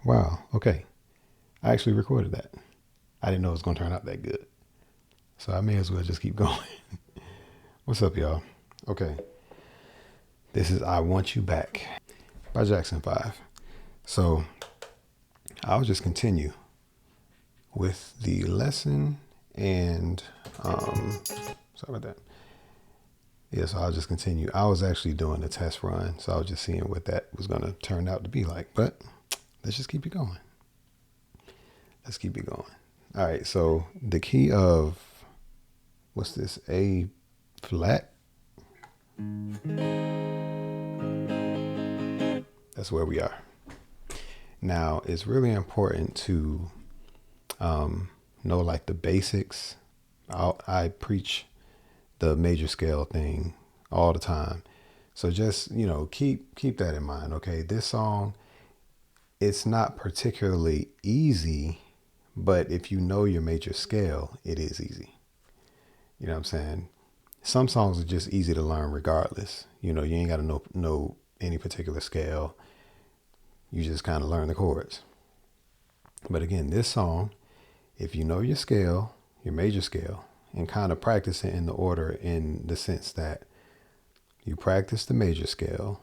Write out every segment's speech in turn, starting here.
Wow. Okay. I actually recorded that. I didn't know it was going to turn out that good. So I may as well just keep going. What's up, y'all? Okay. This is I Want You Back by Jackson 5. So I'll just continue with the lesson and sorry about that. Yeah, so I'll just continue. I was actually doing a test run, so I was just seeing what that was going to turn out to be like. But let's just keep it going. Let's keep it going. All right, so the key of, what's this, A flat? That's where we are. Now, it's really important to know like the basics. I preach the major scale thing all the time. So just, keep that in mind, okay? This song, it's not particularly easy, but if you know your major scale, it is easy. You know what I'm saying? Some songs are just easy to learn regardless. You ain't got to know any particular scale. You just kind of learn the chords. But again, this song, if you know your scale, your major scale, and kind of practice it in the order, in the sense that you practice the major scale,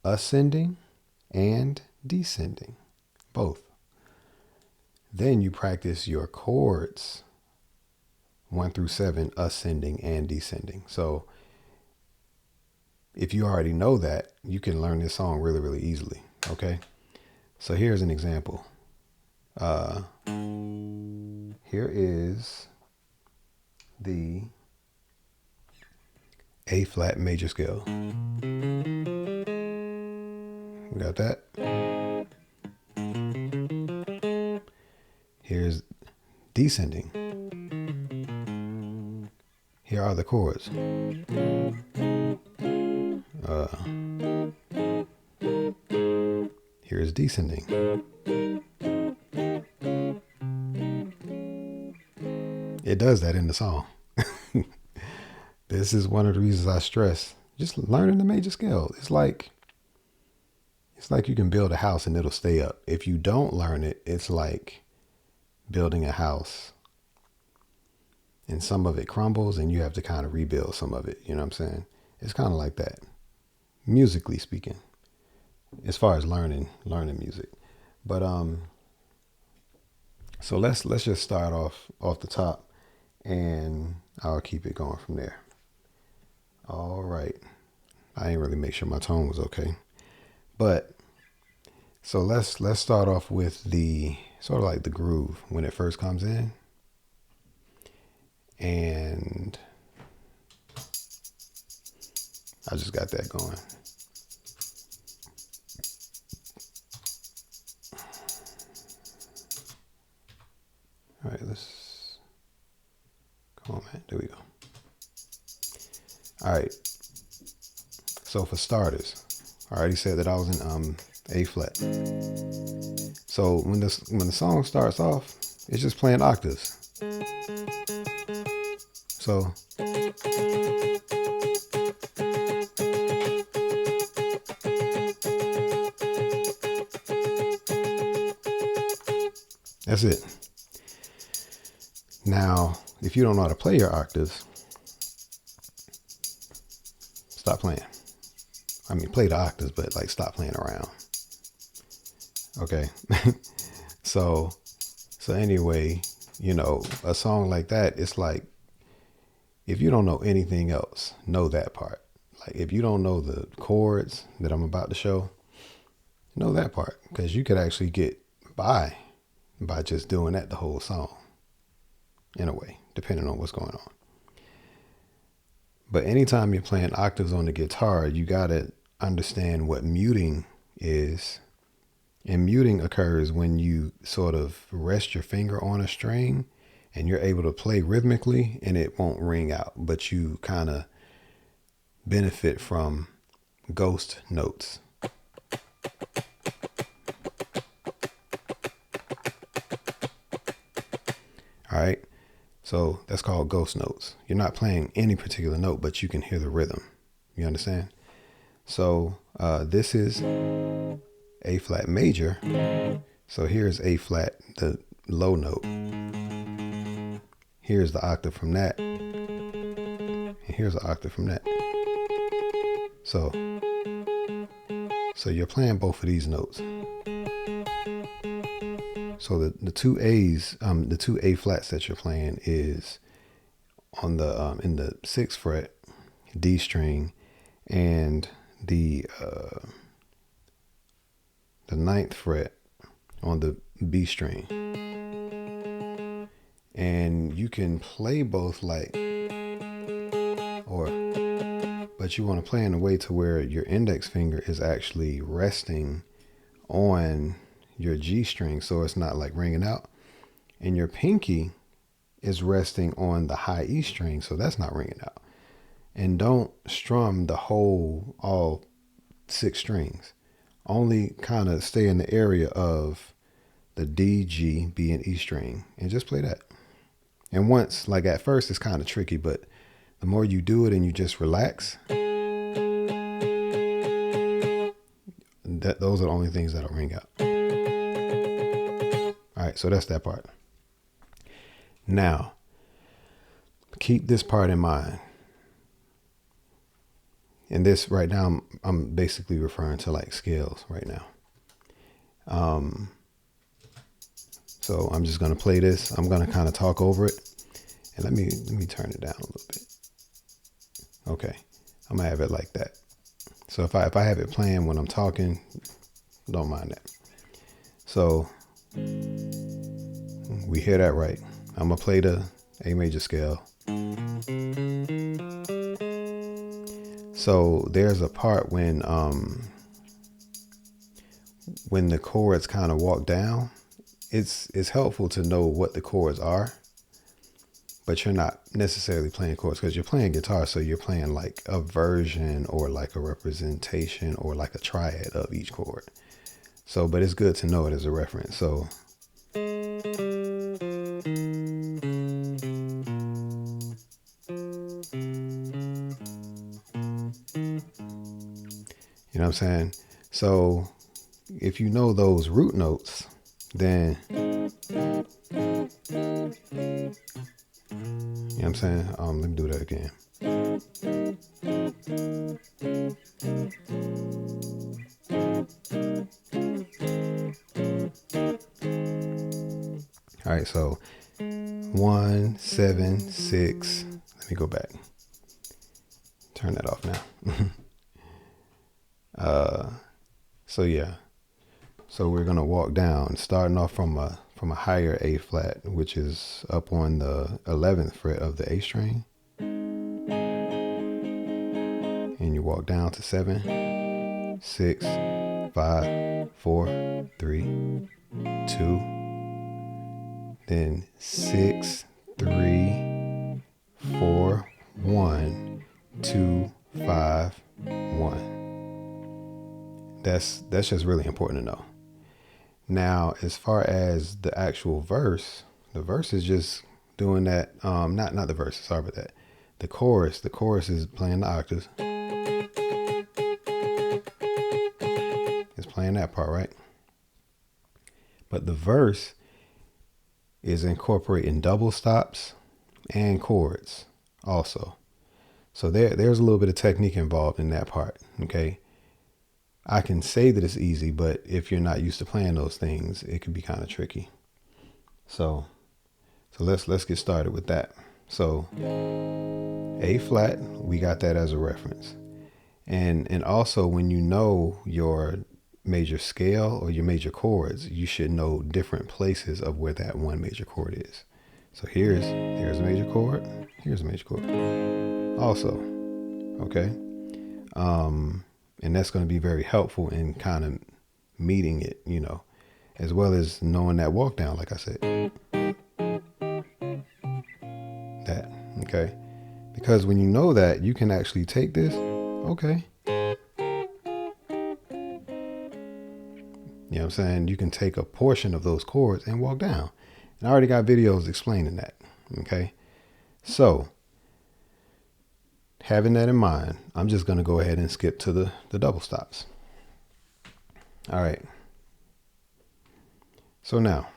ascending and descending, both. Then you practice your chords 1 through 7, ascending and descending. So if you already know that, you can learn this song really, really easily. Okay. So here's an example. Here is the A flat major scale. We got that. Here's descending. Here are the chords. Here's descending. It does that in the song. This is one of the reasons I stress just learning the major scale. It's like you can build a house and it'll stay up. If you don't learn it, it's like building a house and some of it crumbles and you have to kind of rebuild some of it. You know what I'm saying? It's kind of like that, musically speaking, as far as learning music. But so let's just start off the top, and I'll keep it going from there. All right. I didn't really make sure my tone was okay. But so let's start off with the sort of like the groove when it first comes in. And I just got that going. All right, come on, man. There we go. All right. So for starters, I already said that I was in A flat. So when the song starts off, it's just playing octaves. So that's it. Now, if you don't know how to play your octaves, stop playing. I mean, play the octaves, but like stop playing around. Okay. So anyway, a song like that, it's like, if you don't know anything else, know that part. Like if you don't know the chords that I'm about to show, know that part, because you could actually get by just doing that the whole song, in a way, depending on what's going on. But anytime you're playing octaves on the guitar, you got to understand what muting is. And muting occurs when you sort of rest your finger on a string and you're able to play rhythmically and it won't ring out, but you kind of benefit from ghost notes. All right. So that's called ghost notes. You're not playing any particular note, but you can hear the rhythm. You understand? So this is A flat major. So here's A flat, the low note. Here's the octave from that. And here's the octave from that. So you're playing both of these notes. So the two A's, the two A flats that you're playing is on the in the 6th fret D string, and the 9th fret on the B string. And you can play both but you want to play in a way to where your index finger is actually resting on your G string, so it's not like ringing out, and your pinky is resting on the high E string, so that's not ringing out. And don't strum all 6 strings. Only kind of stay in the area of the D, G, B, and E string, and just play that. And once, like at first, it's kind of tricky, but the more you do it and you just relax, those are the only things that'll ring out. All right, so that's that part. Now, keep this part in mind. And this right now, I'm basically referring to like scales right now. So I'm just gonna play this. I'm gonna kind of talk over it, and let me turn it down a little bit. Okay, I'm gonna have it like that. So if I have it playing when I'm talking, don't mind that. So we hear that right. I'm gonna play the A major scale. So there's a part when the chords kind of walk down. It's helpful to know what the chords are, but you're not necessarily playing chords because you're playing guitar, so you're playing like a version or like a representation or like a triad of each chord. So, but it's good to know it as a reference. So you know what I'm saying? So if you know those root notes, then you know what I'm saying? Let me do that again. All right, so 1, 7, 6. Let me go back. Turn that off now. So yeah. So we're gonna walk down, starting off from a higher A flat, which is up on the 11th fret of the A string, and you walk down to 7, 6, 5, 4, 3, 2, then 6, 3, 4, 1, 2, 5, 1. That's just really important to know. Now, as far as the actual verse, the verse is just doing that. Not the verse. Sorry about that. The chorus. The chorus is playing the octaves. It's playing that part, right? But the verse is incorporating double stops and chords also. So there's a little bit of technique involved in that part. Okay. I can say that it's easy, but if you're not used to playing those things, it can be kind of tricky. So let's get started with that. So A flat, we got that as a reference. And also when you know your major scale or your major chords, you should know different places of where that one major chord is. So here's a major chord, here's a major chord. Also, okay. And that's going to be very helpful in kind of meeting it, as well as knowing that walk down, like I said. That, okay? Because when you know that, you can actually take this, okay? You know what I'm saying? You can take a portion of those chords and walk down. And I already got videos explaining that, okay? So, having that in mind, I'm just going to go ahead and skip to the double stops. All right. So now,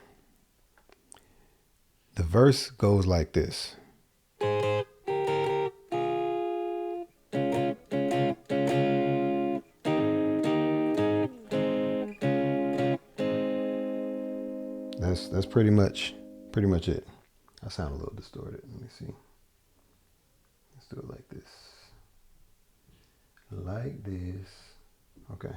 the verse goes like this. That's pretty much it. I sound a little distorted. Let me see. Let's do it like this. Like this. Okay.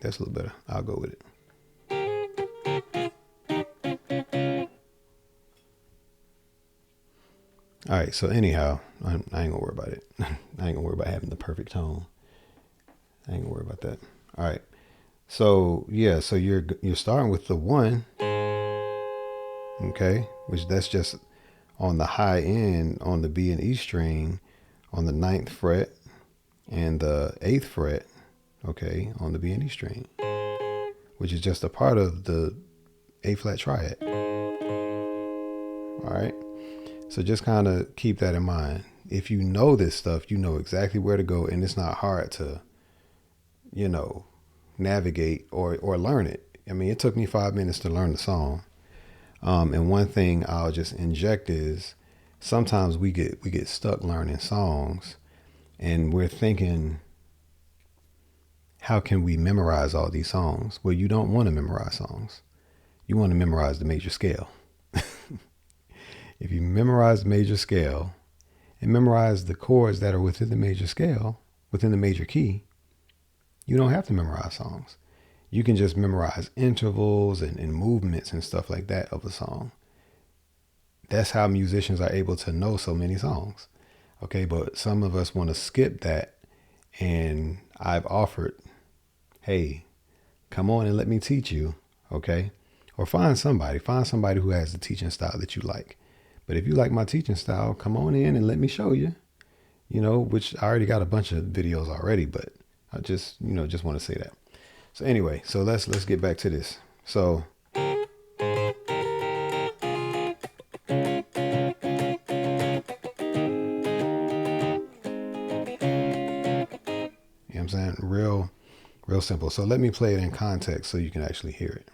That's a little better. I'll go with it. All right, so anyhow, I ain't gonna worry about it. I ain't gonna worry about having the perfect tone. I ain't gonna worry about that. All right, so yeah, so you're starting with the 1, okay, which that's just on the high end on the B and E string, on the 9th fret and the 8th fret, okay, on the B and E string, which is just a part of the A flat triad. All right. So just kind of keep that in mind. If you know this stuff, you know exactly where to go, and it's not hard to, navigate or learn it. I mean, it took me 5 minutes to learn the song. And one thing I'll just inject is sometimes we get stuck learning songs, and we're thinking, how can we memorize all these songs? Well, you don't want to memorize songs. You want to memorize the major scale. If you memorize the major scale and memorize the chords that are within the major scale, within the major key, you don't have to memorize songs. You can just memorize intervals and movements and stuff like that of a song. That's how musicians are able to know so many songs. Okay, but some of us want to skip that, and I've offered, hey, come on and let me teach you, okay? Or find somebody who has the teaching style that you like. But if you like my teaching style, come on in and let me show you, which I already got a bunch of videos already, but I just want to say that. So anyway, so let's get back to this. So you know what I'm saying? Real simple. So let me play it in context so you can actually hear it.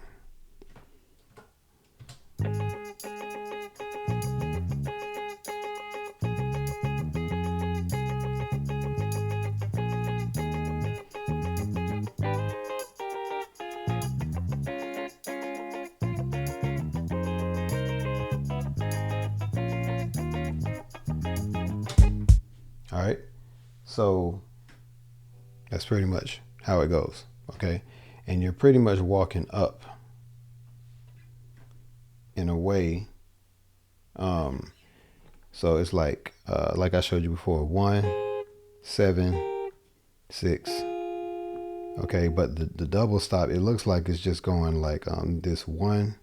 All right. So that's pretty much how it goes. Okay. And you're pretty much walking up in a way. So it's like I showed you before, 1, 7, 6. Okay, but the double stop, it looks like it's just going like this 1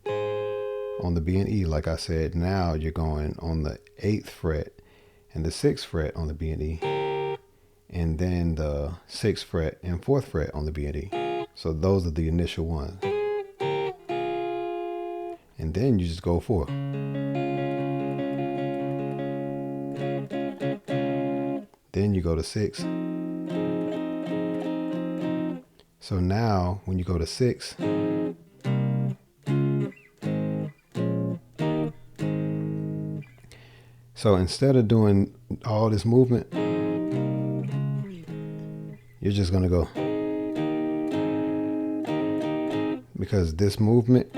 on the B and E. Like I said, now you're going on the 8th fret and the 6th fret on the B and E, and then the 6th fret and 4th fret on the B and E. So those are the initial ones. And then you just go 4. Then you go to 6. So now when you go to 6, so instead of doing all this movement, you're just going to go, because this movement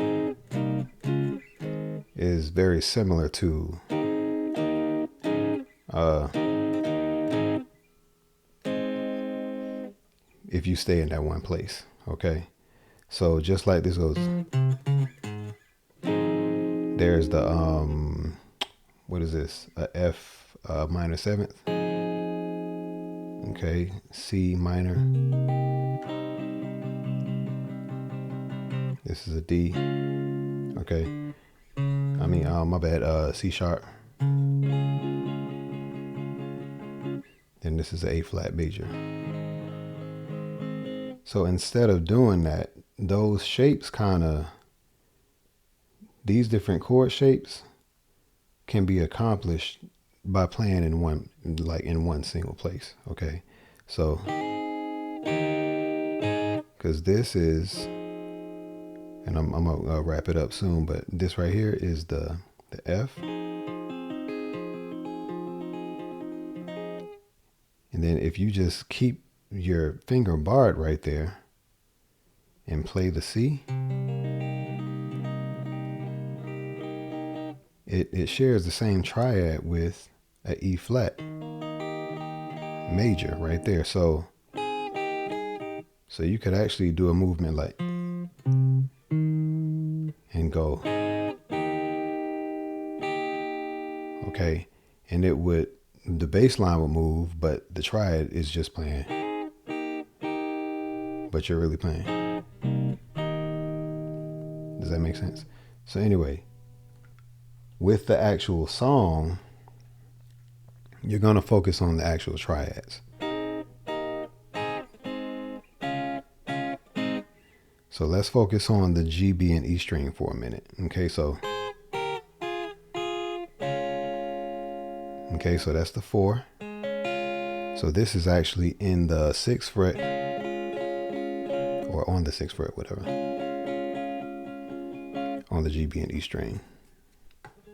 is very similar to if you stay in that one place. Okay, so just like this goes, there's the what is this, a F minor 7th, okay, C minor, this is a D, okay, I mean my bad, C sharp, then this is an A flat major. So instead of doing that, those shapes these different chord shapes can be accomplished by playing in one single place. Okay, so because this is, and I'm gonna wrap it up soon, but this right here is the F, and then if you just keep your finger barred right there and play the C, it shares the same triad with a E flat major right there. So you could actually do a movement like, and go, okay, and the bass line would move, but the triad is just playing, but you're really playing. Does that make sense? So anyway, with the actual song, you're going to focus on the actual triads. So let's focus on the G, B, and E string for a minute. Okay, so that's the 4. So this is actually in the 6th fret, or on the 6th fret, whatever, on the G, B, and E string.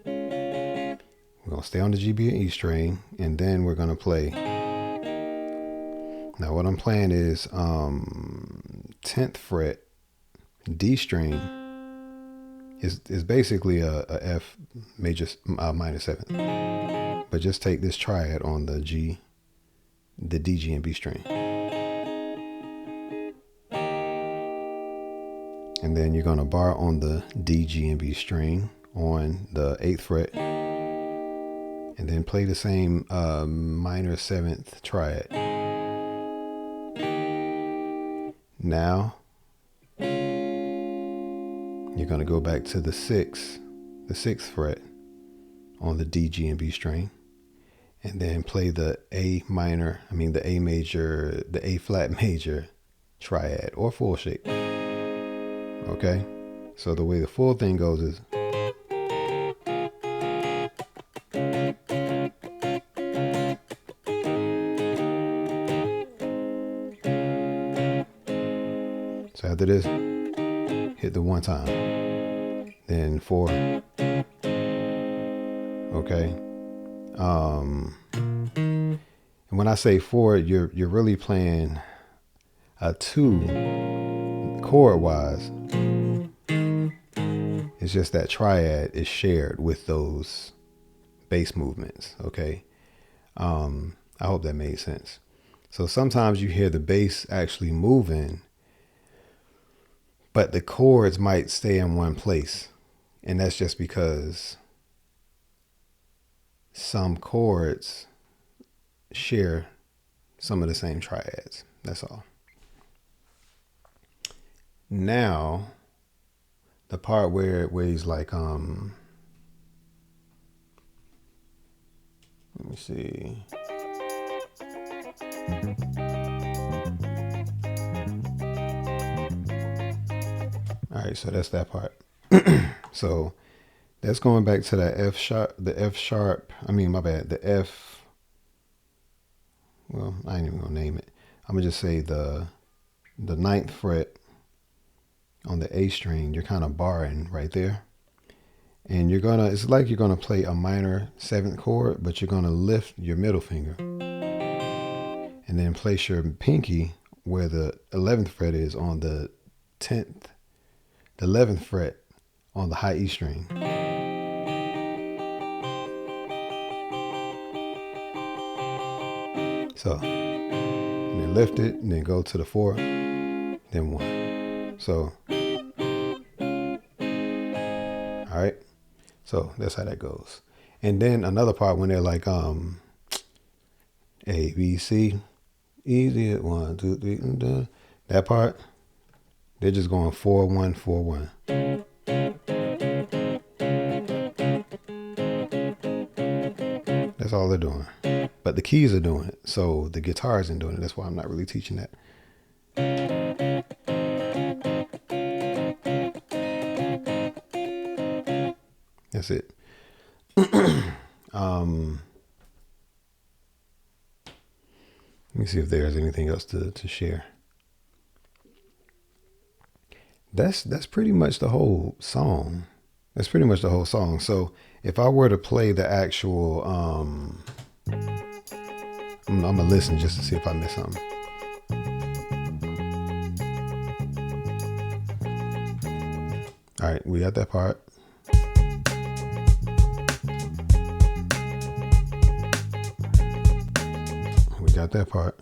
We're going to stay on the G, B, and E string, and then we're going to play. Now what I'm playing is 10th fret D string is basically a F major minor 7th, but just take this triad on the G, the D, G, and B string, and then you're going to bar on the D, G, and B string on the 8th fret, and then play the same minor 7th triad. Now you're going to go back to the 6th fret on the D, G, and B string, and then play the A flat major triad or full shape. Okay, so the way the full thing goes is, so after this, hit the 1 time, then 4. Okay. And when I say 4, you're really playing a 2 chord wise. It's just that triad is shared with those bass movements. Okay. I hope that made sense. So sometimes you hear the bass actually moving, but the chords might stay in one place. And that's just because some chords share some of the same triads. That's all. Now, the part where he's like, let me see. All right, so that's that part. So that's going back to that F sharp, the F. Well, I ain't even gonna name it. I'm gonna just say the ninth fret on the A string. You're kind of barring right there, and it's like you're gonna play a minor seventh chord, but you're gonna lift your middle finger, and then place your pinky where the 11th fret is on the 11th fret on the high E string. So, and then lift it, and then go to the 4, then 1. So, all right. So that's how that goes. And then another part when they're like A, B, C, easy, 1, 2, 3, that part, they're just going 4, 1, 4, 1. That's all they're doing. But the keys are doing it. So the guitar isn't doing it. That's why I'm not really teaching that. That's it. Let me see if there's anything else to share. That's pretty much the whole song. That's pretty much the whole song. So if I were to play the actual, I'm gonna listen just to see if I miss something. All right, we got that part. We got that part.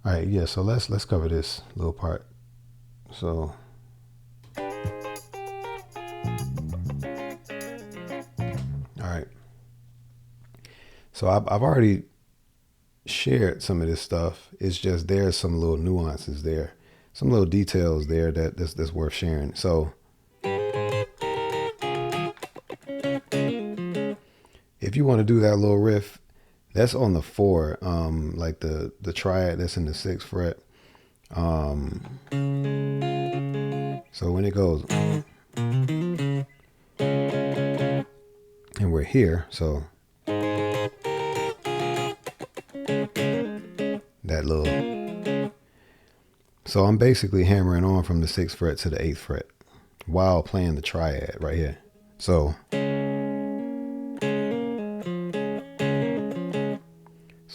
All right, yeah. So let's cover this little part. So. All right. So I've already shared some of this stuff. It's just there's some little nuances there, some little details there that's worth sharing. So if you want to do that little riff, that's on the 4, like the triad that's in the 6th fret. So when it goes, and we're here, so that little. So I'm basically hammering on from the 6th fret to the 8th fret while playing the triad right here. So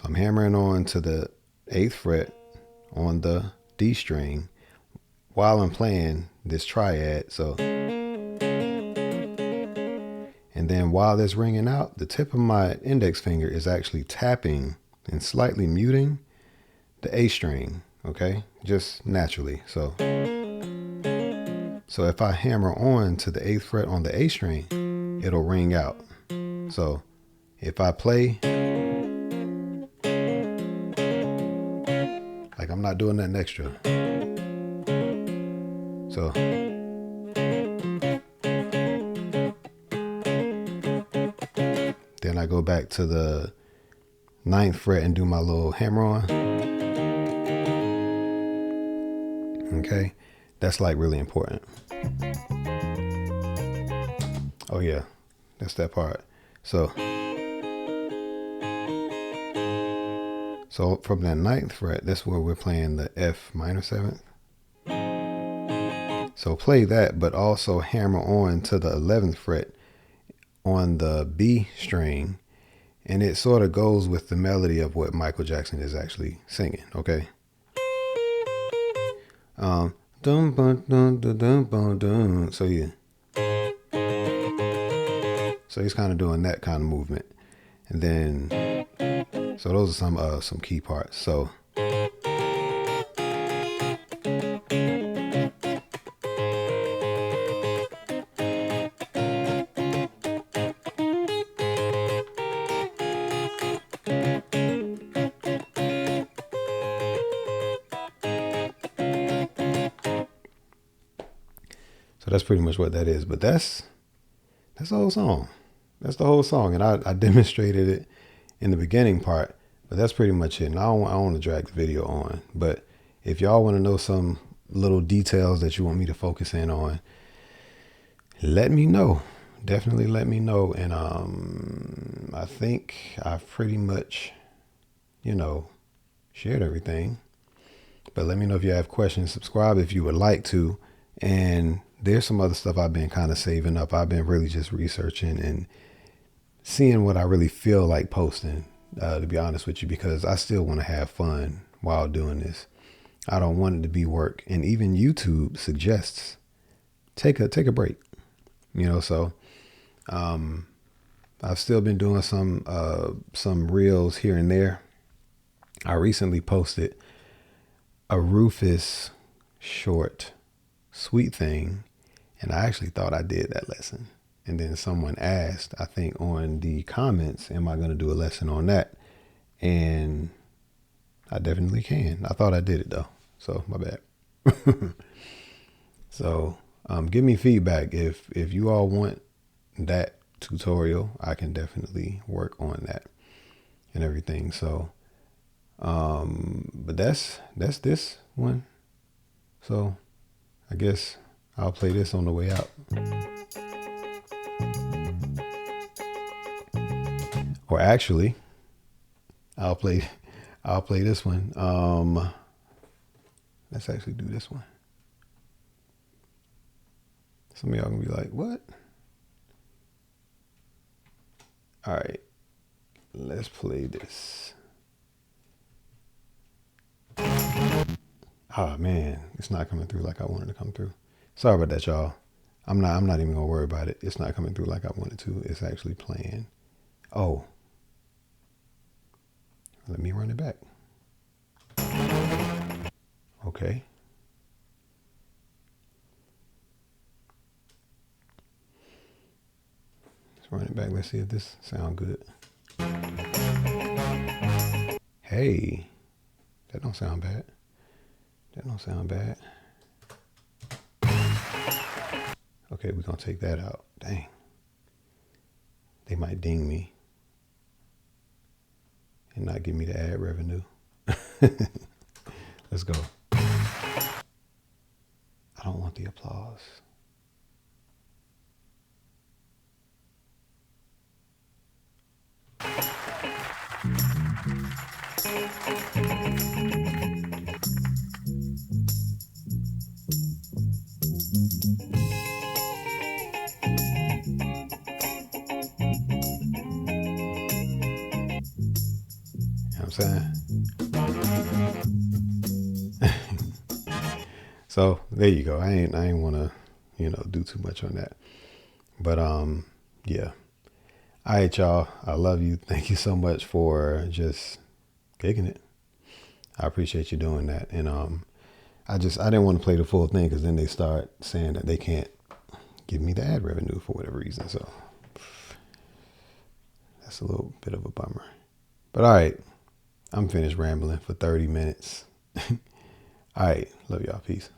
I'm hammering on to the 8th fret on the D string while I'm playing this triad. So, and then while it's ringing out, the tip of my index finger is actually tapping and slightly muting the A string, okay? Just naturally. So if I hammer on to the 8th fret on the A string, it'll ring out. So if I play, like I'm not doing nothing extra. So then I go back to the 9th fret and do my little hammer on. Okay, that's like really important. Oh yeah, that's that part. So from that 9th fret, that's where we're playing the F minor 7th. So play that, but also hammer on to the 11th fret on the B string, and it sort of goes with the melody of what Michael Jackson is actually singing, okay? So yeah. So he's kind of doing that kind of movement. And then, so those are some key parts. So So that's pretty much what that is. But that's the whole song. That's the whole song. And I demonstrated it in the beginning part, but that's pretty much it. And I don't want to drag the video on. But if y'all want to know some little details that you want me to focus in on, let me know. Definitely let me know. And I think I've pretty much, shared everything. But let me know if you have questions. Subscribe if you would like to. And there's some other stuff I've been kind of saving up. I've been really just researching and seeing what I really feel like posting, to be honest with you, because I still want to have fun while doing this. I don't want it to be work. And even YouTube suggests take a break, so I've still been doing some reels here and there. I recently posted a Rufus short sweet thing, and I actually thought I did that lesson. And then someone asked, I think on the comments, am I going to do a lesson on that? And I definitely can. I thought I did it though, so my bad. So give me feedback if you all want that tutorial. I can definitely work on that and everything. So but that's this one. So I guess I'll play this on the way out. Or actually, I'll play this one. Let's actually do this one. Some of y'all gonna be like, what? All right, let's play this. Oh man, it's not coming through like I wanted to come through. Sorry about that, y'all. I'm not even gonna worry about it. It's not coming through like I wanted to. It's actually playing. Oh. Let me run it back. Okay. Let's run it back. Let's see if this sounds good. Hey, that don't sound bad. That don't sound bad. Okay, we're gonna take that out. Dang. They might ding me and not give me the ad revenue. Let's go. I don't want the applause. I'm saying? So there you go. I ain't want to, do too much on that. But yeah. All right, y'all. I love you. Thank you so much for just kicking it. I appreciate you doing that. And I didn't want to play the full thing because then they start saying that they can't give me the ad revenue for whatever reason. So that's a little bit of a bummer. But all right. I'm finished rambling for 30 minutes. All right. Love y'all. Peace.